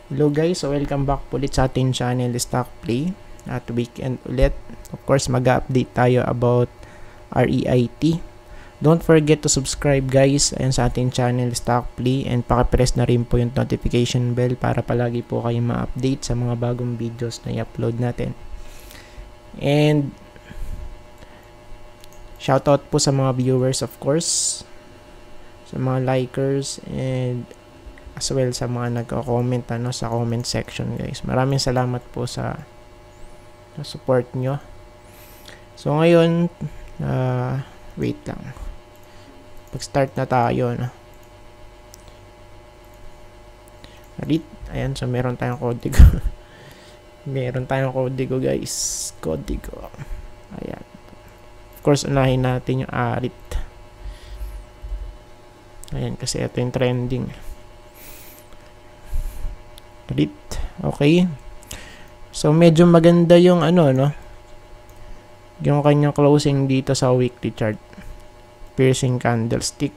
Hello guys, so welcome back ulit sa ating channel Stock Play at weekend ulit. Of course, mag-update tayo about REIT. Don't forget to subscribe guys ayan sa ating channel Stock Play and paki-press na rin po yung notification bell para palagi po kayo ma-update sa mga bagong videos na i-upload natin. And shoutout po sa mga viewers of course, sa mga likers and as well sa mga nagko-comment sa comment section guys. Maraming salamat po sa support nyo. So ngayon, wait lang. Pag-start na tayo. Ayan, so meron tayong kodigo. Meron tayong kodigo guys. Kodigo. Ayan. Of course, unahin natin yung ARIT. Ayan, kasi ito yung trending. REIT. Okay. So medyo maganda yung yung kanyang closing dito sa weekly chart. Piercing candlestick.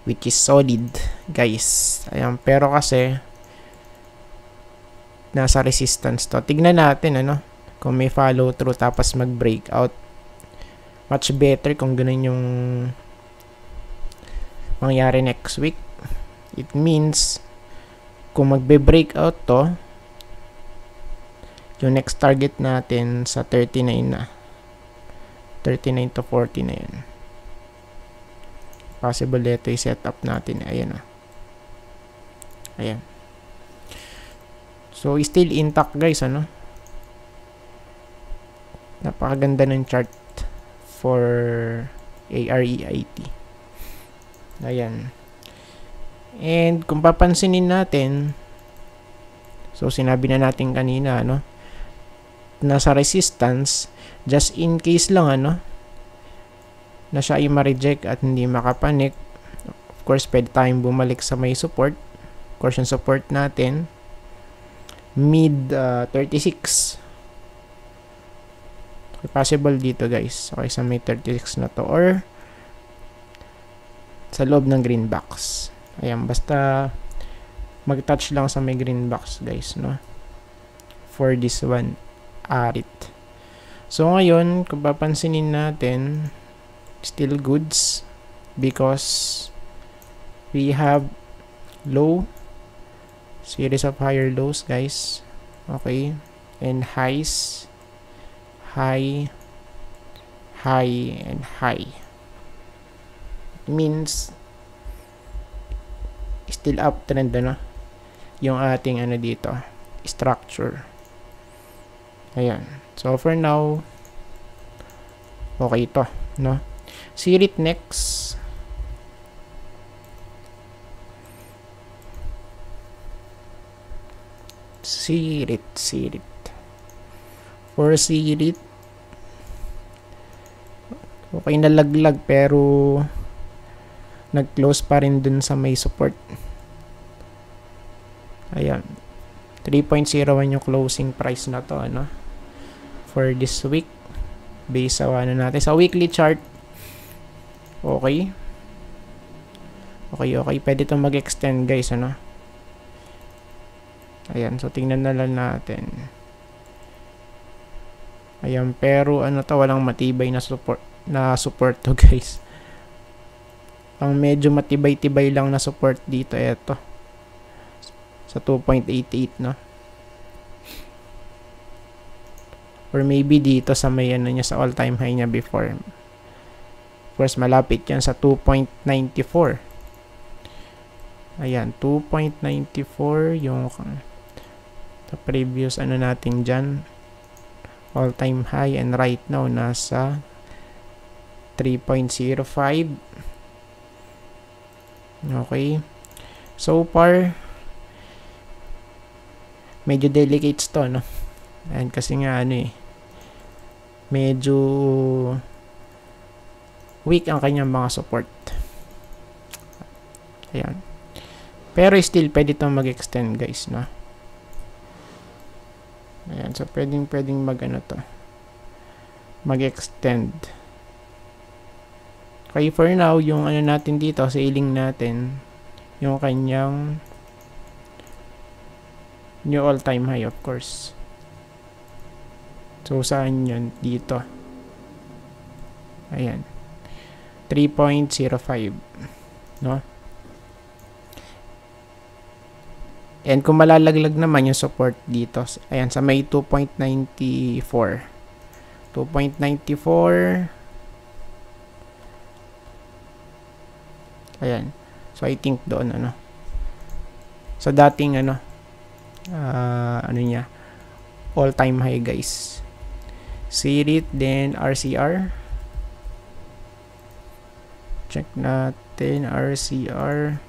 Which is solid, guys. Ayan, pero kasi nasa resistance to. Tignan natin kung may follow through tapos mag-breakout. Much better kung ganun yung mangyari next week. It means kung magbe-breakout to, yung next target natin sa 39 na. 39 to 40 na yun. Possible ito yung setup natin. Ayan Ayan. So, still intact guys, Napakaganda ng chart for REIT. Ayan. And kung papansinin natin, so sinabi na natin kanina nasa resistance, just in case lang na siya ay ma-reject at hindi makapanik. Of course, pwede tayong bumalik sa may support. Of course, yung support natin mid 36. Okay, possible dito guys. Okay, sa may 36 na to or sa loob ng green box. Ayan, basta mag-touch lang sa may green box guys, for this one, ARIT. So ngayon, kung papansinin natin, still goods because we have low, series of higher lows guys. Okay, and highs, high, high, and high. It means still uptrend yung ating dito structure. Ayan, so for now okay ito SIRIT next. SIRIT for SIRIT okay, nalaglag pero nag-close pa rin dun sa may support. Ayan. 3.01 yung closing price na to, for this week. Base sa natin. Sa weekly chart, okay. Okay. Pwede itong mag-extend, guys, Ayan. So, tingnan na lang natin. Ayan. Pero, walang matibay na support to, guys. Ang medyo matibay-tibay lang na support dito, eto. Sa 2.88, Or maybe dito sa may niya sa all-time high niya before. Of course, malapit yan sa 2.94. Ayan, 2.94 yung sa previous natin dyan. All-time high and right now nasa 3.05. Okay. So far, medyo delicate to, And kasi nga, medyo weak ang kanyang mga support. Ayan. Pero still, pwede itong mag-extend, guys, Ayan. So, pwedeng mag-extend. Okay, for now, yung natin dito, ceiling natin, yung kanyang New all-time high, of course. So, saan yun? Dito. Ayan. 3.05. No? And kung malalaglag naman yung support dito, ayan, sa may 2.94. 2.94. Ayan. So, I think doon, ano. So, dating, ano niya, all-time high, guys. SIRIT, then RCR. Check natin, RCR.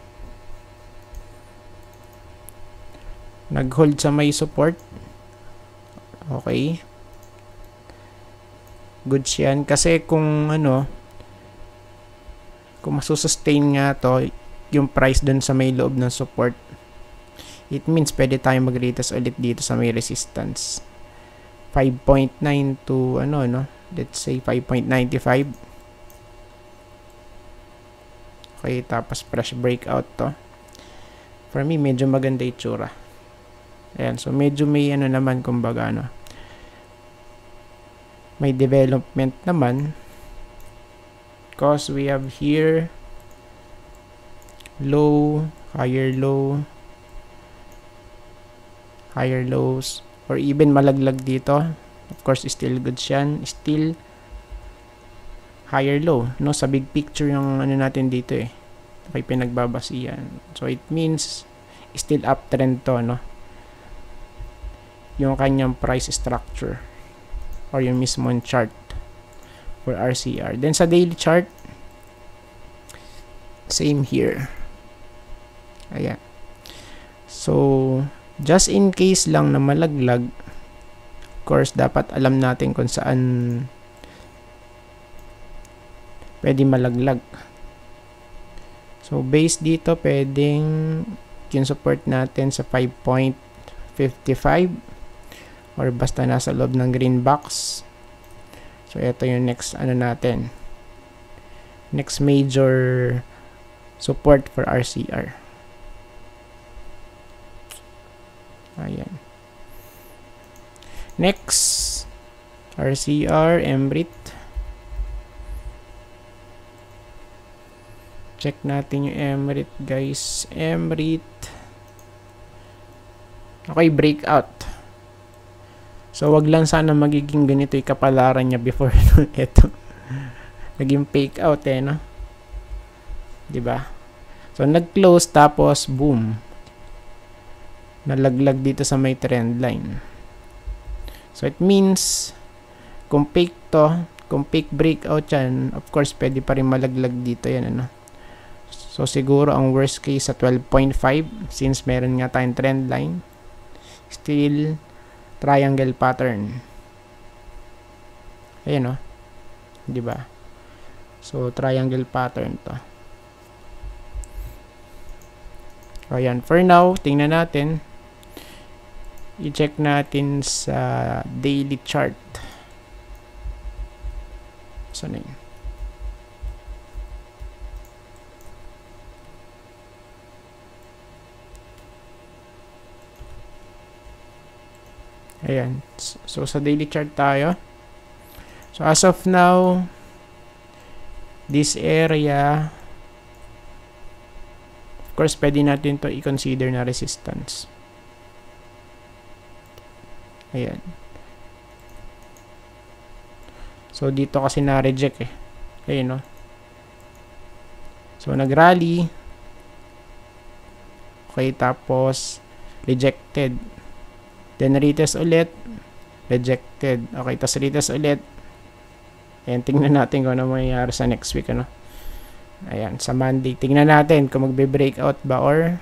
Nag-hold sa may support. Okay. Good yan. Kasi kung ano, kung masusustain nga to, yung price dun sa may loob ng support, it means pwede tayo mag-retest ulit dito sa may resistance. 5.9 to ano, no? Let's say 5.95. Okay, tapos fresh breakout to. For me, medyo maganda itsura. Ayan, so medyo may ano naman, kumbaga, ano, may development naman. Because we have here low, higher low, higher lows, or even malaglag dito. Of course, still good siyan. Still higher low, no? Sa big picture yung ano natin dito eh. Okay, pinagbabasihan. So, it means still uptrend to, no? Yung kanyang price structure or yung mismong chart for RCR. Then, sa daily chart, same here. Ayan. So, just in case lang na malaglag, of course, dapat alam natin kung saan pwede malaglag. So, base dito, pwedeng yung support natin sa 5.55 or basta nasa loob ng green box. So, ito yung next ano natin. Next major support for RCR. Ayan. Next, RCR, MRIT. Check natin yung MRIT, guys. MRIT. Okay, breakout. So, wag lang sana magiging ganito yung kapalaran niya before ito. Naging fake out eh, no? Diba? So, nag-close tapos, boom. Nalaglag dito sa may trend line. So, it means, kung fake to, kung fake breakout yan, of course, pwede pa rin malaglag dito yan, ano? So, siguro, ang worst case sa 12.5, since meron nga tayong trend line, still, triangle pattern. Ayan, no? Diba? So, triangle pattern to. Ayan. For now, tingnan natin. I-check natin sa daily chart. Saan yun? Ayan. So, sa daily chart tayo. So, as of now, this area, of course, pwede natin to i-consider na resistance. Ayan. So, dito kasi na-reject eh. Ayan, no? So, nag-rally. Okay, tapos, rejected. Then, retest ulit. Rejected. Okay, tapos retest ulit. Ayan, tingnan natin kung ano mangyayari sa next week, ano. Ayan, sa Monday. Tingnan natin kung magbe-breakout ba or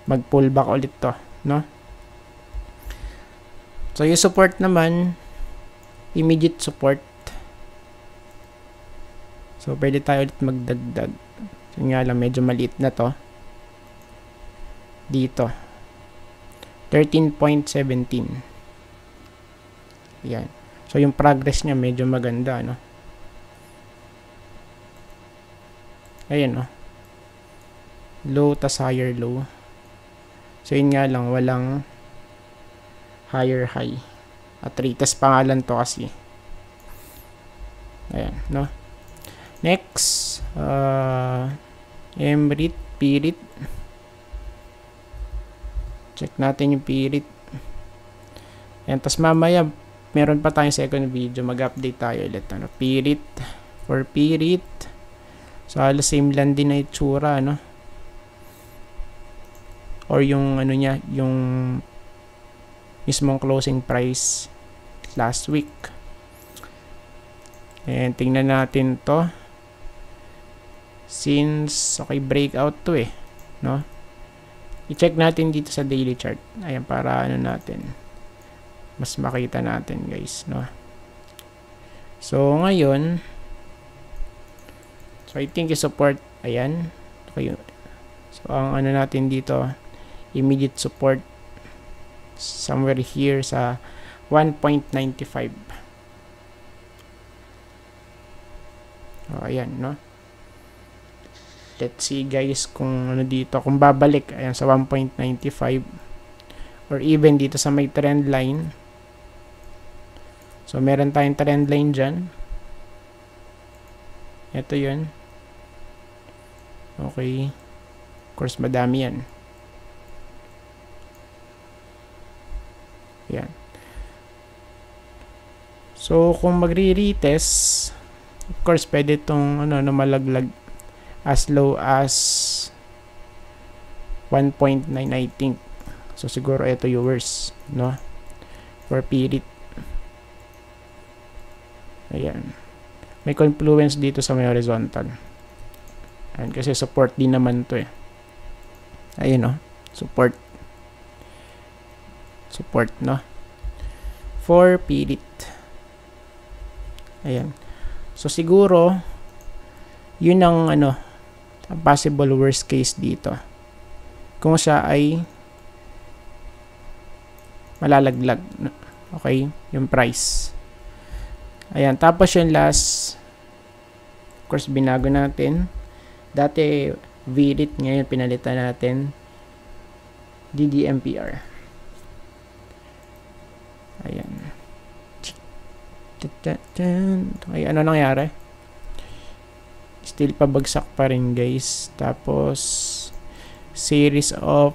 mag-pullback ulit to, no? So, yung support naman, immediate support. So, pwede tayo ulit magdagdag. So, nga lang, medyo maliit na to. Dito. 13.17. Yan. So, yung progress niya medyo maganda, no? Ayan, no? Low tas higher low. So yun nga lang, walang higher high. At retest pangalan to kasi. Ayan, no? Next, MRIT, PRIT. Check natin yung PRIT. Ayan, tas mamaya, meron pa tayong second video. Mag-update tayo ulit. Ano? PRIT. For PRIT. So, halos same lang din na itsura, no? Or yung, ano niya, yung mismong closing price last week. And tingnan natin to. Since, okay, breakout to eh, no? I-check natin dito sa daily chart. Ayan, para ano natin, mas makita natin, guys, no? So, ngayon, so I think i-support, ayan. Okay. So, ang ano natin dito, immediate support somewhere here sa 1.95. Oh, ayan, no? Let's see, guys, kung ano dito, kung babalik, ayan, sa 1.95 or even dito sa may trend line. So, meron tayong trend line dyan. Ito yun. Okay. Of course, madami yan. Ayan. So, kung magre-retest, of course, pwede itong ano, malaglag as low as 1.9, I think. So, siguro ito yung worst, no? For PRIT. Ayan. May confluence dito sa may horizontal. Ayan, kasi support din naman to eh. Ayun, no? Support. Support, no? For PRIT. Ayan. So, siguro, yun ang, ano, possible worst case dito. Kung siya ay malalaglag. Okay? Yung price. Ayan. Tapos yung last, of course, binago natin. Dati, VRIT. Ngayon, pinalitan natin DDMPR. Ayan. Ay, ano nangyari? Still pabagsak pa rin, guys. Tapos series of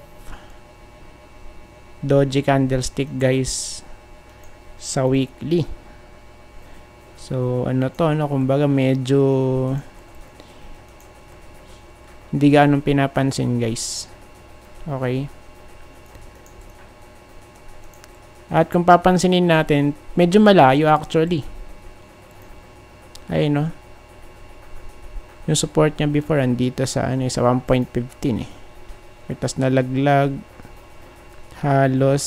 doji candlestick, guys, sa weekly. So ano to, ano, kumbaga medyo hindi ganong pinapansin, guys. Okay. At kung papansinin natin, medyo malayo actually. Ayun, no? Yung support niya before andito sa ano, sa 1.15 eh. Tapos nalaglag halos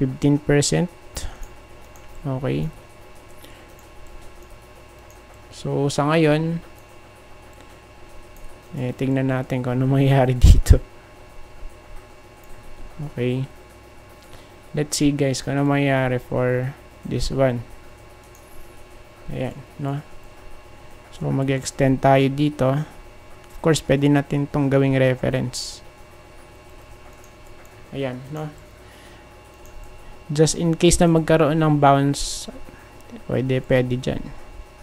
15%. Okay. So sa ngayon, tingnan natin kung ano mangyayari dito. Okay. Let's see, guys, kung ano mangyayari for this one. Ayan, no? So, mag-extend tayo dito. Of course, pwede natin itong gawing reference. Ayan, no? Just in case na magkaroon ng bounce, pwede dyan.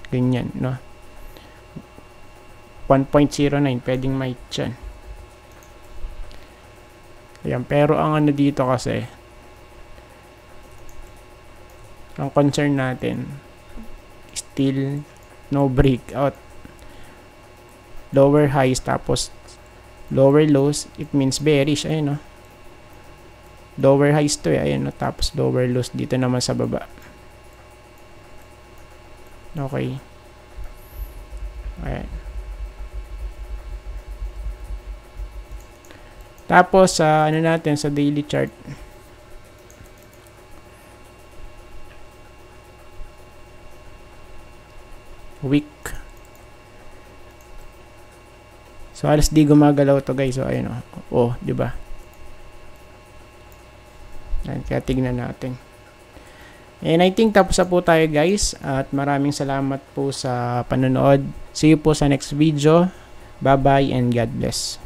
Ganyan, no? 1.09, pwedeng might dyan. Ayan, pero ang ano dito kasi, ang concern natin, still no breakout. Lower highs tapos lower lows, it means bearish. Ayun, no? Lower highs to eh. Ayun, no? Tapos lower lows dito naman sa baba. Okay. Ayan. Tapos sa ano natin sa daily chart, week. So halos di gumagalaw to, guys. So ayun, oh, di ba? Ayan, kaya tignan natin. And I think tapos na po tayo, guys, at maraming salamat po sa panonood. See you po sa next video. Bye bye and God bless.